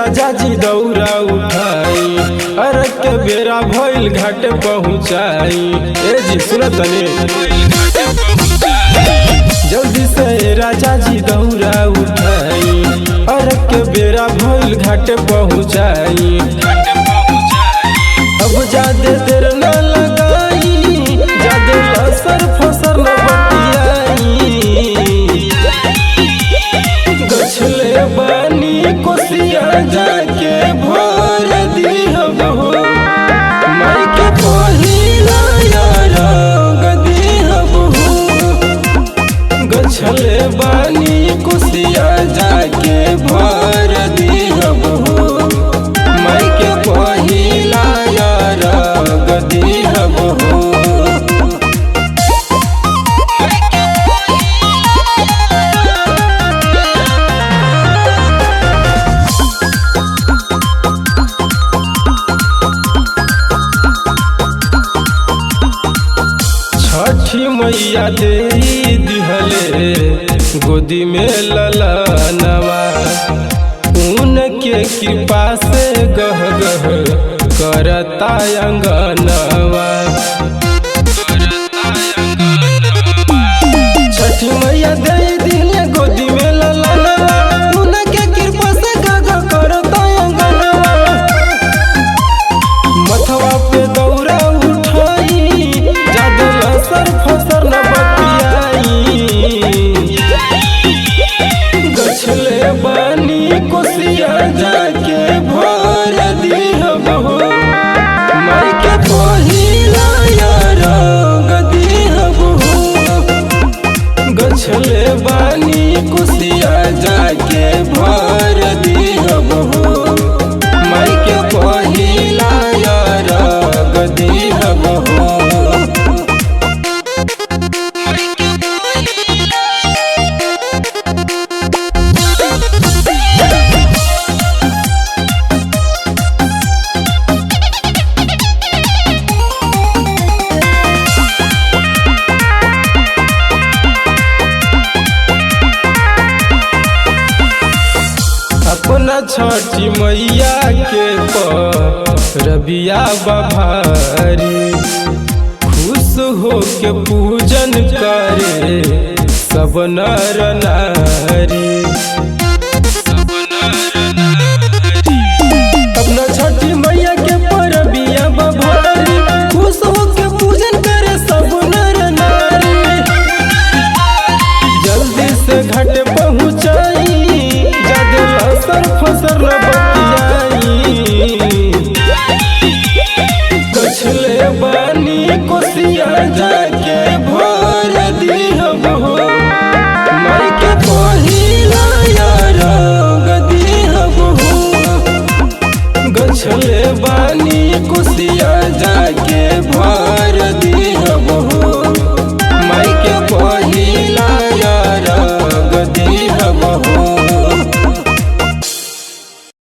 राजा जी दौरा उठाई, अरग के बेरा भइल घाट पहुँचाई। ए जी सुन तनी, जल्दी से राजा जी दौरा उठाई, अरग के बेरा भइल घाट पहुँचाई। अब जादे देर न लगाई, जादे लसर फसर न बतियाई। गछले बानी कोसिया जाके भर दिहब हो, माई के पहिला अरग दिहब हो। गछले बानी कोसिया जाके भर दिहब हो, माई के पहिला अरग दिहब हो। छठी मैया दे दिहले गोदी में ललनवा, उनके कृपा से गह गह करता अंगनवा। छठी मैया दे दिहले गोदी में ललनवा, उनके कृपा से गह गह करता अंगनवा। मथवा पे दौरा उठाई, जादे लसर फसर न बतियाई। गछले बानी कोसिया जाके भर दिहब हो, माई के पहिला अरग दिहब हो। गछले बानी कोसिया जाके भर दिहब हो, माई के पहिला अरग दिहब हो। अपना छठी मैया के रबिया बभारी, खुश हो के पूजन करे सब नर नारी। अपना छठी मैया के रबिया बभारी, खुश हो के पूजन करे सब नर नारी। जल्दी से घाट पहुँचाई, जादे लसर फसर न बतियाई। गछले बानी कोसिया जाके भर दिहब हो, माई के पहिला अरग दिहब हो। गछले बानी कोसिया जाके